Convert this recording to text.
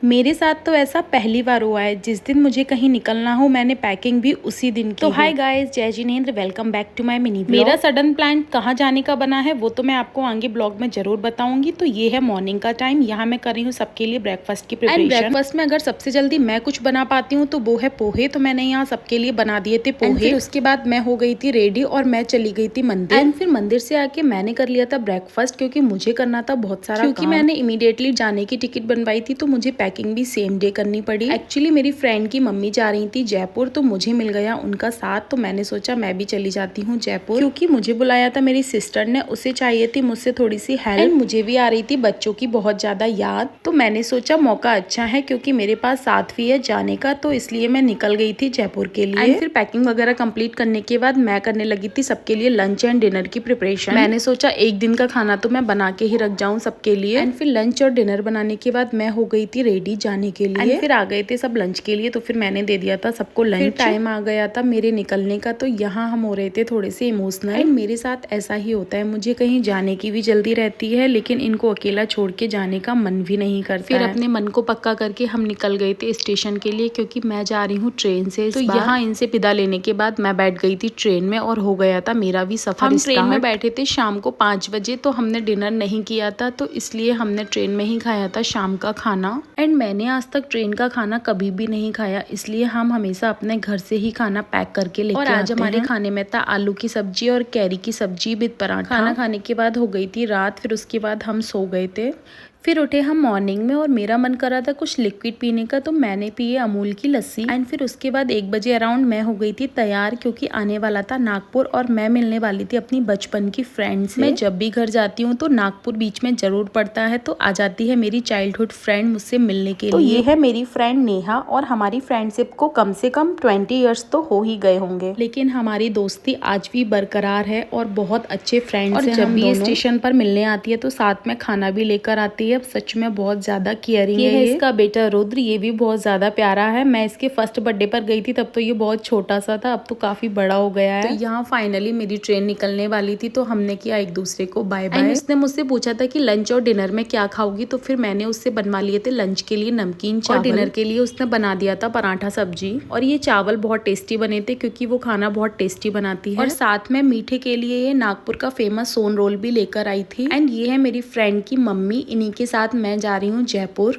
मेरे साथ तो ऐसा पहली बार हुआ है, जिस दिन मुझे कहीं निकलना हो मैंने पैकिंग भी उसी दिन की। तो hi guys, Jai Jinendra, welcome back to my mini blog. मेरा सडन प्लान कहाँ जाने का बना है वो तो मैं आपको आगे ब्लॉग में जरूर बताऊंगी। तो ये है मॉर्निंग का टाइम, यहाँ मैं कर रही हूँ सबके लिए ब्रेकफास्ट की प्रिपरेशन। ब्रेकफास्ट में अगर सबसे जल्दी मैं कुछ बना पाती हूँ तो वो है पोहे। तो मैंने यहाँ सबके लिए बना दिए थे पोहे। फिर उसके बाद मैं हो गई थी रेडी और मैं चली गई थी मंदिर। एंड फिर मंदिर से आके मैंने कर लिया था ब्रेकफास्ट, क्योंकि मुझे करना था बहुत सारा, क्योंकि मैंने इमीडिएटली जाने की टिकट बनवाई थी तो मुझे पैकिंग भी सेम डे करनी पड़ी। एक्चुअली मेरी फ्रेंड की मम्मी जा रही थी जयपुर, तो मुझे मिल गया उनका साथ। तो मैंने सोचा मैं भी चली जाती हूँ जयपुर, क्योंकि मुझे बुलाया था मेरी सिस्टर ने, उसे चाहिए थी मुझसे थोड़ी सी हेल्प। मुझे भी आ रही थी बच्चों की बहुत ज्यादा याद, तो मैंने सोचा मौका अच्छा है क्योंकि मेरे पास साथ भी है जाने का, तो इसलिए मैं निकल गई थी जयपुर के लिए। एंड फिर पैकिंग वगैरह कंप्लीट करने के बाद मैं करने लगी थी सबके लिए लंच एंड डिनर की प्रिपरेशन। मैंने सोचा एक दिन का खाना तो मैं बना के ही रख जाऊँ सबके लिए। एंड फिर लंच और डिनर बनाने के बाद मैं हो गई थी रेडी जाने के लिए। फिर आ गए थे सब लंच के लिए, तो फिर मैंने दे दिया था सबको लंच। फिर टाइम आ गया था मेरे निकलने का, तो यहाँ हम हो रहे थे थोड़े से इमोशनल। एंड मेरे साथ ऐसा ही होता है, मुझे कहीं जाने की भी जल्दी रहती है लेकिन इनको अकेला छोड़ के जाने का मन भी नहीं करता। फिर अपने मन को पक्का करके हम निकल गए थे स्टेशन के लिए, क्योंकि मैं जा रही हूँ ट्रेन से। तो यहाँ इनसे विदा लेने के बाद मैं बैठ गई थी ट्रेन में और हो गया था मेरा भी सफर। हम ट्रेन में बैठे थे शाम को 5 बजे, तो हमने डिनर नहीं किया था, तो इसलिए हमने ट्रेन में ही खाया था शाम का खाना। एंड मैंने आज तक ट्रेन का खाना कभी भी नहीं खाया, इसलिए हम हमेशा अपने घर से ही खाना पैक करके लेके आते हैं। और आज हमारे खाने में था आलू की सब्जी और कैरी की सब्जी विद पराठा। खाना खाने के बाद हो गई थी रात, फिर उसके बाद हम सो गए थे। फिर उठे हम मॉर्निंग में और मेरा मन कर रहा था कुछ लिक्विड पीने का, तो मैंने पिए अमूल की लस्सी। एंड फिर उसके बाद 1 बजे अराउंड मैं हो गई थी तैयार, क्योंकि आने वाला था नागपुर और मैं मिलने वाली थी अपनी बचपन की फ्रेंड से। मैं जब भी घर जाती हूँ तो नागपुर बीच में जरूर पड़ता है, तो आ जाती है मेरी चाइल्डहुड फ्रेंड मुझसे मिलने के लिए। तो ये है मेरी फ्रेंड नेहा, और हमारी फ्रेंडशिप को कम से कम 20 ईयर्स तो हो ही गए होंगे, लेकिन हमारी दोस्ती आज भी बरकरार है और बहुत अच्छे फ्रेंड्स हैं। जब भी स्टेशन पर मिलने आती है तो साथ में खाना भी लेकर आती है। अब सच में बहुत ज्यादा केयरिंग है। ये इसका बेटा रुद्र, ये भी बहुत ज्यादा प्यारा है। मैं इसके फर्स्ट बर्थडे पर गई थी तब तो ये बहुत छोटा सा था, अब तो काफी बड़ा हो गया है। तो यहाँ फाइनली मेरी ट्रेन निकलने वाली थी, तो हमने किया एक दूसरे को बाय बाय। उसने मुझसे पूछा था कि लंच और डिनर में क्या खाओगी, तो फिर मैंने उससे बनवा लिए थे लंच के लिए नमकीन चावल, और डिनर के लिए उसने बना दिया था पराठा सब्जी। और ये चावल बहुत टेस्टी बने थे, क्योंकि वो खाना बहुत टेस्टी बनाती है। और साथ में मीठे के लिए ये नागपुर का फेमस सोन रोल भी लेकर आई थी। एंड ये है मेरी फ्रेंड की मम्मी, इन्हीं के साथ मैं जा रही हूँ जयपुर।